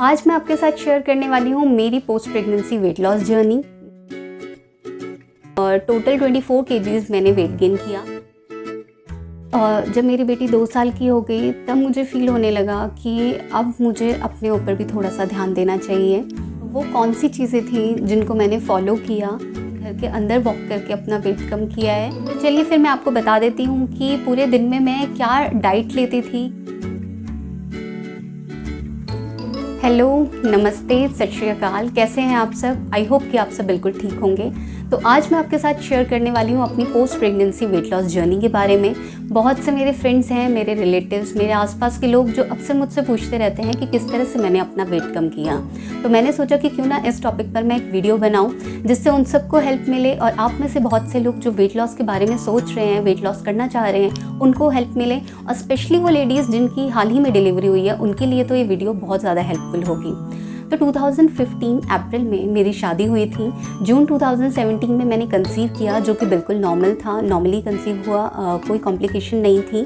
आज मैं आपके साथ शेयर करने वाली हूँ मेरी post pregnancy weight loss journey. Total 24 kgs मैंने वेट गेन किया। जब मेरी बेटी 2 साल की हो गई तब मुझे फ़ील होने लगा कि अब मुझे अपने ऊपर भी थोड़ा सा ध्यान देना चाहिए। वो कौन सी चीज़ें थी जिनको मैंने फ़ॉलो किया, घर के अंदर वॉक करके अपना वेट कम किया है। तो चलिए फिर मैं आपको बता देती हूँ कि पूरे दिन में मैं क्या डाइट लेती थी। हेलो, नमस्ते, सत श्री अकाल। कैसे हैं आप सब? आई होप कि आप सब बिल्कुल ठीक होंगे। तो आज मैं आपके साथ शेयर करने वाली हूँ अपनी post pregnancy weight loss journey के बारे में। बहुत से मेरे फ्रेंड्स हैं, मेरे रिलेटिव्स, मेरे आसपास के लोग जो अक्सर मुझसे पूछते रहते हैं कि किस तरह से मैंने अपना वेट कम किया। तो मैंने सोचा कि क्यों ना इस टॉपिक पर मैं एक वीडियो बनाऊँ जिससे उन सबको हेल्प मिले और आप में से बहुत से लोग जो वेट लॉस के बारे में सोच रहे हैं, वेट लॉस करना चाह रहे हैं, उनको हेल्प मिले। और स्पेशली वो लेडीज़ जिनकी हाल ही में डिलीवरी हुई है, उनके लिए तो ये वीडियो बहुत ज़्यादा हेल्पफुल होगी। तो 2015 अप्रैल में मेरी शादी हुई थी। जून 2017 में मैंने कंसीव किया, जो कि बिल्कुल नॉर्मल था, नॉर्मली कंसीव हुआ, कोई कॉम्प्लिकेशन नहीं थी।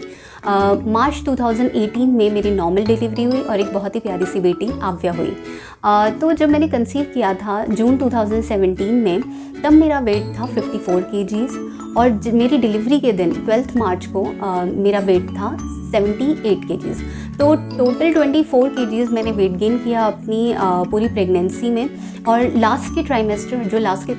मार्च 2018 में मेरी नॉर्मल डिलीवरी हुई और एक बहुत ही प्यारी सी बेटी आव्या हुई। तो जब मैंने कंसीव किया था जून 2017 में, तब मेरा वेट था 54 केजीज़ और मेरी डिलीवरी के दिन 12 मार्च को मेरा वेट था 78 केजीज़। तो टोटल 24 केजीज़ मैंने वेट गेन किया अपनी पूरी प्रेगनेंसी में। और लास्ट के ट्राइमेस्टर, जो लास्ट के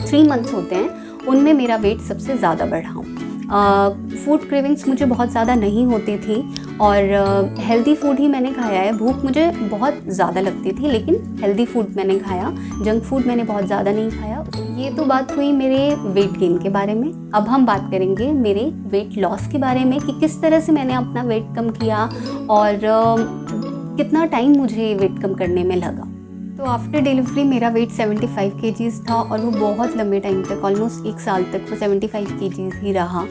3 मंथ्स होते हैं, उनमें मेरा वेट सबसे ज़्यादा बढ़ा। फूड क्रेविंग्स मुझे बहुत ज़्यादा नहीं होती थी और हेल्दी फूड ही मैंने खाया है। भूख मुझे बहुत ज़्यादा लगती थी लेकिन हेल्दी फूड मैंने खाया, जंक फूड मैंने बहुत ज़्यादा नहीं खाया। ये तो बात हुई मेरे वेट गेन के बारे में। अब हम बात करेंगे मेरे वेट लॉस के बारे में कि किस तरह से मैंने अपना वेट कम किया और कितना टाइम मुझे वेट कम करने में लगा। तो आफ्टर डिलीवरी मेरा वेट 75 केजीज़ था और वो बहुत लंबे टाइम तक, ऑलमोस्ट 1 साल तक वो 75 केजीज़ ही रहा।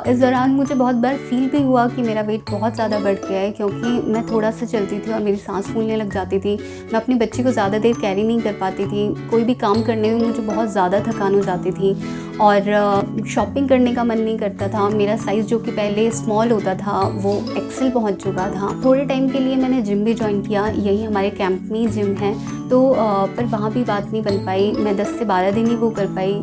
इस दौरान मुझे बहुत बार फील भी हुआ कि मेरा वेट बहुत ज़्यादा बढ़ गया है, क्योंकि मैं थोड़ा सा चलती थी और मेरी सांस फूलने लग जाती थी। मैं अपनी बच्ची को ज़्यादा देर कैरी नहीं कर पाती थी। कोई भी काम करने में मुझे बहुत ज़्यादा थकान हो जाती थी और शॉपिंग करने का मन नहीं करता था। मेरा साइज़ जो कि पहले स्मॉल होता था वो एक्सेल पहुंच चुका था। थोड़े टाइम के लिए मैंने जिम भी ज्वाइन किया, यही हमारे कैंप में जिम है, तो पर वहाँ भी बात नहीं बन पाई। मैं 10 से 12 दिन ही वो कर पाई।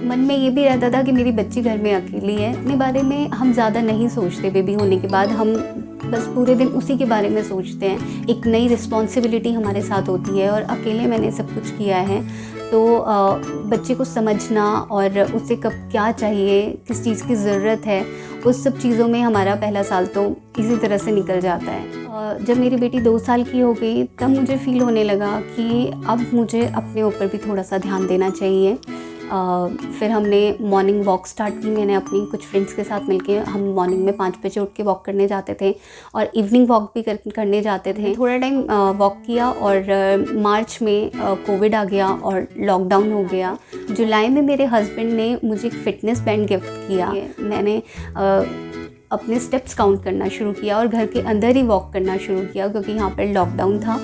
मन में ये भी रहता था कि मेरी बच्ची घर में अकेली है। अपने बारे में हम ज़्यादा नहीं सोचते। बेबी होने के बाद हम बस पूरे दिन उसी के बारे में सोचते हैं। एक नई रिस्पॉन्सिबिलिटी हमारे साथ होती है और अकेले मैंने सब कुछ किया है। तो बच्चे को समझना और उसे कब क्या चाहिए, किस चीज़ की ज़रूरत है, उस सब चीज़ों में हमारा पहला साल तो इसी तरह से निकल जाता है। जब मेरी बेटी 2 साल की हो गई तब मुझे फ़ील होने लगा कि अब मुझे अपने ऊपर भी थोड़ा सा ध्यान देना चाहिए। फिर हमने मॉर्निंग वॉक स्टार्ट की। मैंने अपनी कुछ फ्रेंड्स के साथ मिलके हम मॉर्निंग में 5 बजे उठ के वॉक करने जाते थे और इवनिंग वॉक भी करने जाते थे। थोड़ा टाइम वॉक किया और मार्च में कोविड आ गया और लॉकडाउन हो गया। जुलाई में मेरे हस्बैंड ने मुझे एक फ़िटनेस बैंड गिफ्ट किया। मैंने अपने स्टेप्स काउंट करना शुरू किया और घर के अंदर ही वॉक करना शुरू किया, क्योंकि यहाँ पर लॉकडाउन था।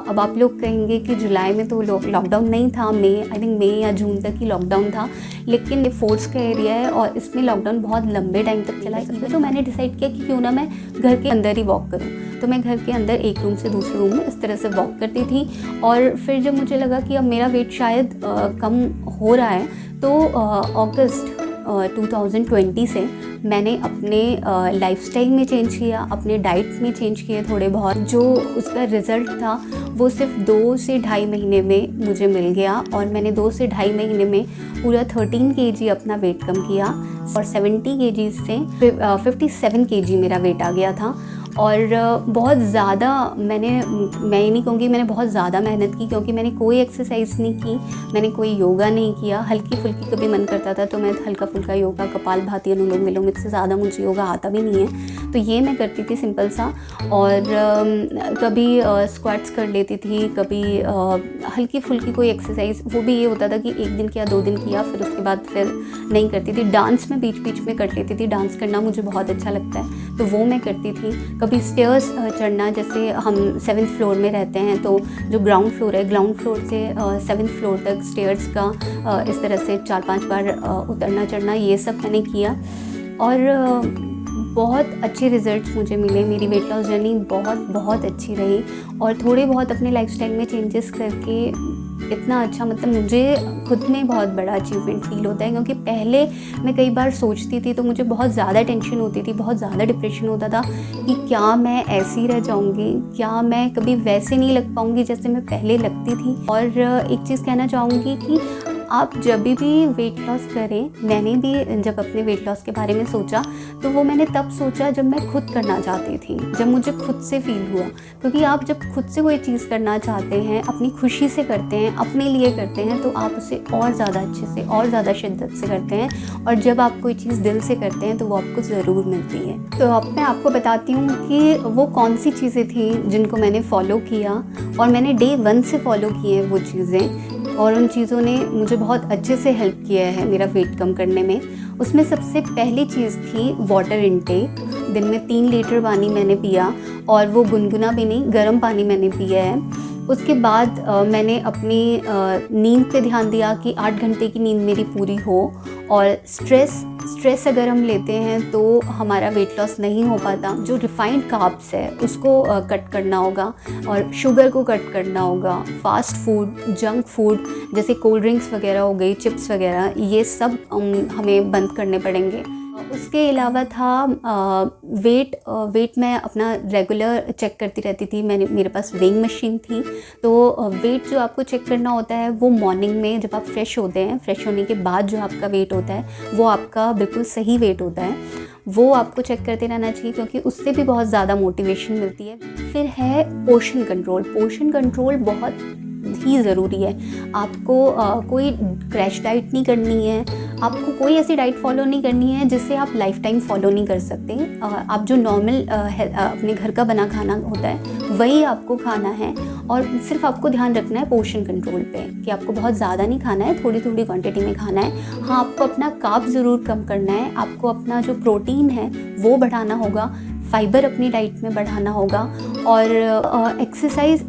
अब आप लोग कहेंगे कि जुलाई में तो लॉकडाउन नहीं था, मई या जून तक ही लॉकडाउन था, लेकिन ये फोर्स का एरिया है और इसमें लॉकडाउन बहुत लंबे टाइम तक चला। तो मैंने डिसाइड किया कि क्यों ना मैं घर के अंदर ही वॉक करूँ। तो मैं घर के अंदर एक रूम से दूसरे रूम में इस तरह से वॉक करती थी। और फिर जब मुझे लगा कि अब मेरा वेट शायद कम हो रहा है, तो अगस्त 2020 से मैंने अपने लाइफस्टाइल में चेंज किया, अपने डाइट में चेंज किए थोड़े बहुत। जो उसका रिज़ल्ट था वो सिर्फ 2 से ढाई महीने में मुझे मिल गया और मैंने 2 से ढाई महीने में पूरा 13 केजी अपना वेट कम किया और 70 केजी से 57 केजी मेरा वेट आ गया था। और बहुत ज़्यादा मैं ये नहीं कहूँगी मैंने बहुत ज़्यादा मेहनत की, क्योंकि मैंने कोई एक्सरसाइज नहीं की, मैंने कोई योगा नहीं किया। हल्की फुल्की कभी मन करता था तो मैं हल्का फुल्का योगा, कपालभाति, अनुलोम विलोम, इससे ज़्यादा मुझे योगा आता भी नहीं है, तो ये मैं करती थी सिंपल सा। और कभी स्क्वाट्स कर लेती थी, कभी हल्की फुल्की कोई एक्सरसाइज, वो भी ये होता था कि 1 दिन किया, 2 दिन किया, फिर उसके बाद फिर नहीं करती थी। डांस में बीच बीच में कर लेती थी, डांस करना मुझे बहुत अच्छा लगता है, तो वो मैं करती थी। कभी स्टेयर्स चढ़ना, जैसे हम 7th फ्लोर में रहते हैं तो जो ग्राउंड फ्लोर है, ग्राउंड फ्लोर से 7th फ्लोर तक स्टेयर्स का इस तरह से 4-5 बार उतरना चढ़ना, ये सब मैंने किया। और बहुत अच्छे रिज़ल्ट्स मुझे मिले। मेरी वेट लॉस जर्नी बहुत अच्छी रही और थोड़े बहुत अपने लाइफ़स्टाइल में चेंजेस करके इतना अच्छा, मतलब मुझे खुद में बहुत बड़ा अचीवमेंट फ़ील होता है। क्योंकि पहले मैं कई बार सोचती थी तो मुझे बहुत ज़्यादा टेंशन होती थी, बहुत ज़्यादा डिप्रेशन होता था कि क्या मैं ऐसी रह जाऊँगी, क्या मैं कभी वैसे नहीं लग पाऊँगी जैसे मैं पहले लगती थी। और एक चीज़ कहना चाहूँगी कि आप जब भी वेट लॉस करें, मैंने भी जब अपने वेट लॉस के बारे में सोचा तो वो मैंने तब सोचा जब मैं खुद करना चाहती थी, जब मुझे खुद से फ़ील हुआ। क्योंकि आप जब खुद से कोई चीज़ करना चाहते हैं, अपनी खुशी से करते हैं, अपने लिए करते हैं, तो आप उसे और ज़्यादा अच्छे से और ज़्यादा शिद्दत से करते हैं। और जब आप कोई चीज़ दिल से करते हैं तो वो आपको ज़रूर मिलती है। तो अब मैं आपको बताती हूँ कि वो कौन सी चीज़ें थी जिनको मैंने फ़ॉलो किया, और मैंने डे 1 से फ़ॉलो की हैं वो चीज़ें, और उन चीज़ों ने मुझे बहुत अच्छे से हेल्प किया है मेरा वेट कम करने में। उसमें सबसे पहली चीज़ थी वाटर इनटेक। दिन में 3 लीटर पानी मैंने पिया, और वो गुनगुना भी नहीं, गर्म पानी मैंने पिया है। उसके बाद मैंने अपनी नींद पे ध्यान दिया कि 8 घंटे की नींद मेरी पूरी हो। और स्ट्रेस अगर हम लेते हैं तो हमारा वेट लॉस नहीं हो पाता। जो रिफाइंड कार्ब्स है उसको कट करना होगा, और शुगर को कट करना होगा। फास्ट फूड, जंक फूड जैसे कोल्ड ड्रिंक्स वगैरह हो गई, चिप्स वगैरह, ये सब हमें बंद करने पड़ेंगे। उसके अलावा था वेट मैं अपना रेगुलर चेक करती रहती थी। मेरे पास वेइंग मशीन थी। तो वेट जो आपको चेक करना होता है वो मॉर्निंग में जब आप फ्रेश होते हैं, फ्रेश होने के बाद जो आपका वेट होता है वो आपका बिल्कुल सही वेट होता है। वो आपको चेक करते रहना चाहिए, क्योंकि उससे भी बहुत ज़्यादा मोटिवेशन मिलती है। फिर है पोर्शन कंट्रोल। पोर्शन कंट्रोल बहुत ही ज़रूरी है। आपको कोई क्रैश डाइट नहीं करनी है, आपको कोई ऐसी डाइट फॉलो नहीं करनी है जिससे आप लाइफ टाइम फॉलो नहीं कर सकते। आप जो नॉर्मल अपने घर का बना खाना होता है वही आपको खाना है, और सिर्फ आपको ध्यान रखना है पोर्शन कंट्रोल पे कि आपको बहुत ज़्यादा नहीं खाना है, थोड़ी थोड़ी क्वांटिटी में खाना है। हाँ, आपको अपना कार्ब ज़रूर कम करना है, आपको अपना जो प्रोटीन है वो बढ़ाना होगा, फाइबर अपनी डाइट में बढ़ाना होगा। और एक्सरसाइज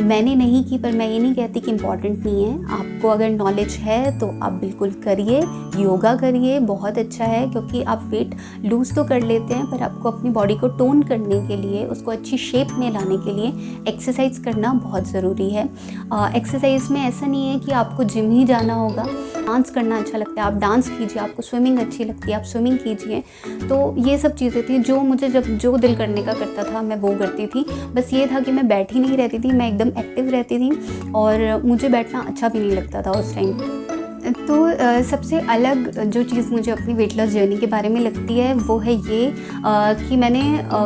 मैंने नहीं की, पर मैं ये नहीं कहती कि इम्पॉर्टेंट नहीं है। आपको अगर नॉलेज है तो आप बिल्कुल करिए, योगा करिए, बहुत अच्छा है। क्योंकि आप वेट लूज़ तो कर लेते हैं, पर आपको अपनी बॉडी को टोन करने के लिए, उसको अच्छी शेप में लाने के लिए एक्सरसाइज करना बहुत ज़रूरी है। एक्सरसाइज में ऐसा नहीं है कि आपको जिम ही जाना होगा। डांस करना अच्छा लगता है, आप डांस कीजिए। आपको स्विमिंग अच्छी लगती है, आप स्विमिंग कीजिए। तो ये सब चीज़ें थी जो मुझे जब जो दिल करने का करता था मैं वो करती थी। बस ये था कि मैं बैठी नहीं रहती थी, मैं एकदम एक्टिव रहती थी, और मुझे बैठना अच्छा भी नहीं लगता था उस टाइम। तो सबसे अलग जो चीज़ मुझे अपनी वेट लॉस जर्नी के बारे में लगती है वो है ये कि मैंने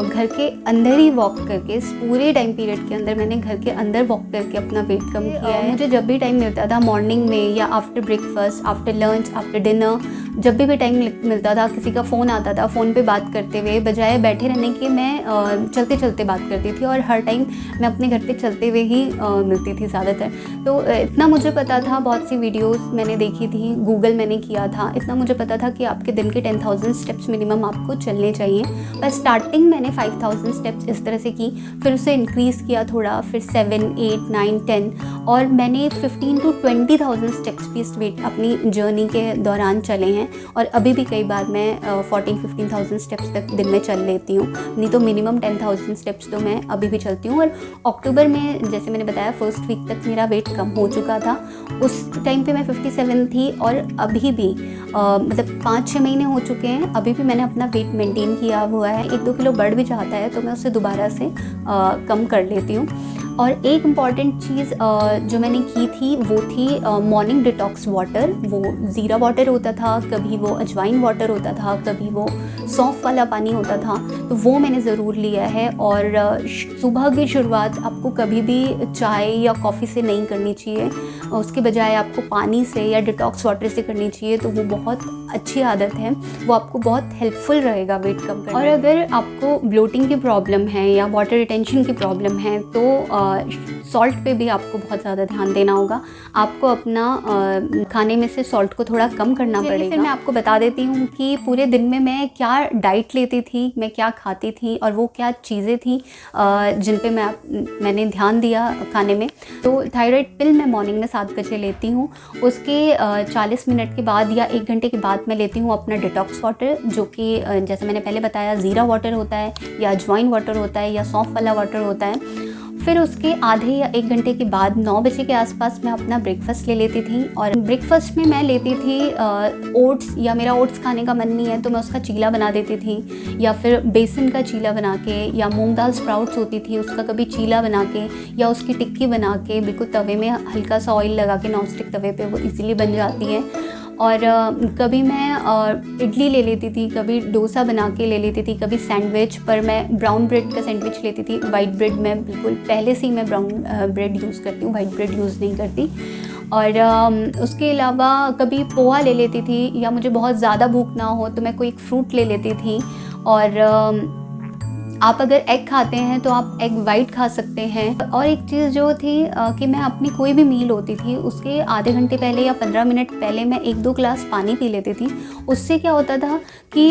घर के अंदर ही वॉक करके, इस पूरे टाइम पीरियड के अंदर मैंने घर के अंदर वॉक करके अपना वेट कम किया है। मुझे जब भी टाइम मिलता था, मॉर्निंग में या after breakfast, after lunch, after dinner, जब भी टाइम मिलता था, किसी का फ़ोन आता था, फ़ोन पे बात करते हुए बजाय बैठे रहने के मैं चलते चलते बात करती थी। और हर टाइम मैं अपने घर पे चलते हुए ही मिलती थी ज़्यादातर। तो इतना मुझे पता था, बहुत सी वीडियोस मैंने देखी थी, गूगल मैंने किया था, इतना मुझे पता था कि आपके दिन के 10,000 स्टेप्स मिनिमम आपको चलने चाहिए। पर स्टार्टिंग मैंने 5,000 स्टेप्स इस तरह से की, फिर उसे इंक्रीज़ किया थोड़ा, फिर 7, 8, 9, 10, और मैंने 15 to 20,000 स्टेप्स भी इस वेट अपनी जर्नी के दौरान चले हैं। और अभी भी कई बार मैं 14-15,000 स्टेप्स तक दिन में चल लेती हूँ, नहीं तो मिनिमम 10,000 स्टेप्स तो मैं अभी भी चलती हूँ। और अक्टूबर में, जैसे मैंने बताया, फर्स्ट वीक तक मेरा वेट कम हो चुका था। उस टाइम पे मैं 57 थी, और अभी भी मतलब 5-6 महीने हो चुके हैं, अभी भी मैंने अपना वेट मेंटेन किया हुआ है। 1-2 किलो बढ़ भी जाता है तो मैं उसे दोबारा से कम कर लेती हूँ। और एक इम्पॉर्टेंट चीज़ जो मैंने की थी वो थी मॉर्निंग डिटॉक्स वाटर। वो ज़ीरा वाटर होता था, कभी वो अजवाइन वाटर होता था, कभी वो सौंफ वाला पानी होता था, तो वो मैंने ज़रूर लिया है। और सुबह की शुरुआत आपको कभी भी चाय या कॉफ़ी से नहीं करनी चाहिए, उसके बजाय आपको पानी से या डिटॉक्स वाटर से करनी चाहिए। तो वो बहुत अच्छी आदत है, वो आपको बहुत हेल्पफुल रहेगा वेट कम करने। और अगर आपको ब्लोटिंग की प्रॉब्लम है या वाटर रिटेंशन की प्रॉब्लम है तो सॉल्ट पे भी आपको बहुत ज़्यादा ध्यान देना होगा। आपको अपना खाने में से सॉल्ट को थोड़ा कम करना पड़ेगा। फिर मैं आपको बता देती हूँ कि पूरे दिन में मैं क्या डाइट लेती थी, मैं क्या खाती थी, और वो क्या चीज़ें थी जिन पे मैंने ध्यान दिया खाने में। तो थायराइड पिल मैं मॉर्निंग में 7 बजे लेती हूँ। उसके 40 मिनट के बाद या 1 घंटे के बाद साथ मैं लेती हूँ अपना डिटॉक्स वाटर, जो कि जैसे मैंने पहले बताया ज़ीरा वाटर होता है या अजवाइन वाटर होता है या सौंफ वाला वाटर होता है। फिर उसके आधे या 1 घंटे के बाद 9 बजे के आसपास मैं अपना ब्रेकफास्ट ले लेती थी। और ब्रेकफास्ट में मैं लेती थी ओट्स, या मेरा ओट्स खाने का मन नहीं है तो मैं उसका चीला बना देती थी, या फिर बेसन का चीला बना के, या मूंग दाल स्प्राउट्स होती थी उसका कभी चीला बना के, या उसकी टिक्की बना के बिल्कुल तवे में हल्का सा ऑयल लगा के नॉन स्टिक तवे पे वो इजीली बन जाती है। और कभी मैं इडली ले लेती थी, कभी डोसा बना के ले लेती थी, कभी सैंडविच, पर मैं ब्राउन ब्रेड का सैंडविच लेती थी। वाइट ब्रेड मैं बिल्कुल पहले से ही मैं ब्राउन ब्रेड यूज़ करती हूँ, वाइट ब्रेड यूज़ नहीं करती। और उसके अलावा कभी पोहा ले लेती थी, या मुझे बहुत ज़्यादा भूख ना हो तो मैं कोई एक फ्रूट ले लेती थी। और आप अगर एग खाते हैं तो आप एग वाइट खा सकते हैं। और एक चीज़ जो थी कि मैं अपनी कोई भी मील होती थी उसके आधे घंटे पहले या 15 मिनट पहले मैं 1-2 ग्लास पानी पी लेती थी। उससे क्या होता था कि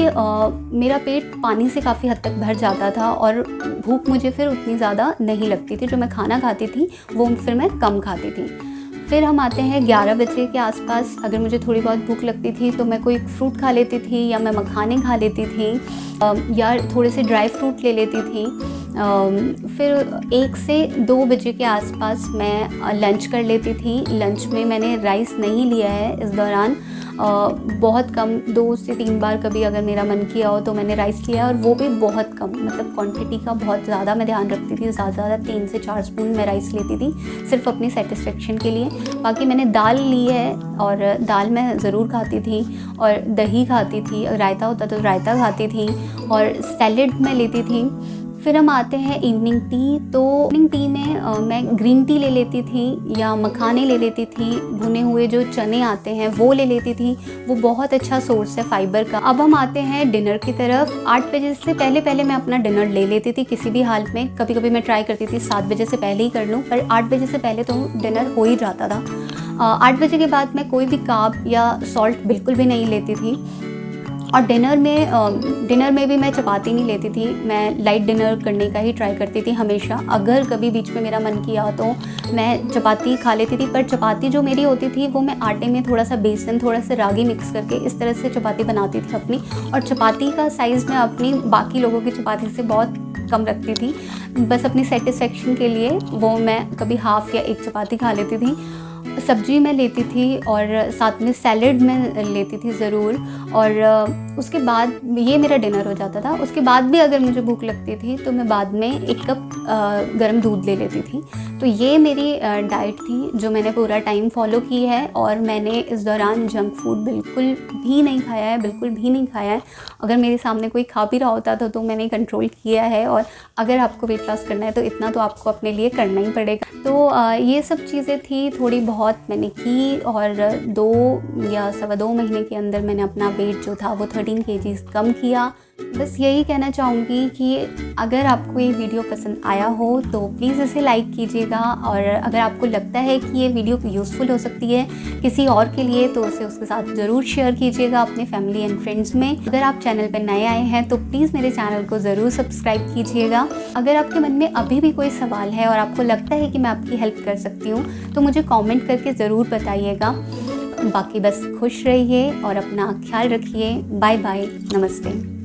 मेरा पेट पानी से काफ़ी हद तक भर जाता था और भूख मुझे फिर उतनी ज़्यादा नहीं लगती थी। जो मैं खाना खाती थी वो फिर मैं कम खाती थी। फिर हम आते हैं 11 बजे के आसपास, अगर मुझे थोड़ी बहुत भूख लगती थी तो मैं कोई फ्रूट खा लेती थी, या मैं मखाने खा लेती थी, या थोड़े से ड्राई फ्रूट ले लेती थी। फिर 1 से 2 बजे के आसपास मैं लंच कर लेती थी। लंच में मैंने राइस नहीं लिया है इस दौरान, बहुत कम 2 से 3 बार कभी अगर मेरा मन किया हो तो मैंने राइस लिया, और वो भी बहुत कम, मतलब क्वांटिटी का बहुत ज़्यादा मैं ध्यान रखती थी। ज़्यादा 3 से 4 स्पून मैं राइस लेती थी सिर्फ अपनी सेटिस्फेक्शन के लिए। बाकी मैंने दाल ली है, और दाल मैं ज़रूर खाती थी, और दही खाती थी, रायता होता तो रायता खाती थी, और सैलेड मैं लेती थी। फिर हम आते हैं इवनिंग टी। तो इवनिंग टी में मैं ग्रीन टी ले लेती थी, या मखाने ले लेती थी, भुने हुए जो चने आते हैं वो ले लेती थी। वो बहुत अच्छा सोर्स है फाइबर का। अब हम आते हैं डिनर की तरफ। 8 बजे से पहले मैं अपना डिनर ले लेती थी किसी भी हाल में। कभी कभी मैं ट्राई करती थी 7 बजे से पहले ही कर लूँ, पर 8 बजे से पहले तो डिनर हो ही जाता था। 8 बजे के बाद मैं कोई भी कार्ब या सॉल्ट बिल्कुल भी नहीं लेती थी। और डिनर में भी मैं चपाती नहीं लेती थी। मैं लाइट डिनर करने का ही ट्राई करती थी हमेशा। अगर कभी बीच में मेरा मन किया तो मैं चपाती खा लेती थी, पर चपाती जो मेरी होती थी वो मैं आटे में थोड़ा सा बेसन, थोड़ा सा रागी मिक्स करके इस तरह से चपाती बनाती थी अपनी। और चपाती का साइज़ मैं अपनी बाकी लोगों की चपाती से बहुत कम रखती थी, बस अपनी सेटिस्फेक्शन के लिए। वो मैं कभी हाफ़ या 1 चपाती खा लेती थी। सब्जी मैं लेती थी, और साथ में सैलेड मैं लेती थी ज़रूर। और उसके बाद ये मेरा डिनर हो जाता था। उसके बाद भी अगर मुझे भूख लगती थी तो मैं बाद में 1 कप गर्म दूध ले लेती थी। तो ये मेरी डाइट थी जो मैंने पूरा टाइम फॉलो की है, और मैंने इस दौरान जंक फूड बिल्कुल भी नहीं खाया है, बिल्कुल भी नहीं खाया है। अगर मेरे सामने कोई खा भी रहा होता था तो मैंने कंट्रोल किया है। और अगर आपको वेट लॉस करना है तो इतना तो आपको अपने लिए करना ही पड़ेगा। तो ये सब चीज़ें थी, थोड़ी बहुत मैंने की, और 2 या सवा 2 महीने के अंदर मैंने अपना वेट जो था वो 13 kg कम किया। बस यही कहना चाहूँगी कि अगर आपको ये वीडियो पसंद आया हो तो प्लीज़ इसे लाइक कीजिएगा, और अगर आपको लगता है कि ये वीडियो यूज़फुल हो सकती है किसी और के लिए तो उसे उसके साथ ज़रूर शेयर कीजिएगा अपने फैमिली एंड फ्रेंड्स में। अगर आप चैनल पर नए आए हैं तो प्लीज़ मेरे चैनल को ज़रूर सब्सक्राइब कीजिएगा। अगर आपके मन में अभी भी कोई सवाल है और आपको लगता है कि मैं आपकी हेल्प कर सकती हूँ तो मुझे कमेंट करके ज़रूर बताइएगा। बाकी बस खुश रहिए और अपना ख्याल रखिए। बाय बाय, नमस्ते।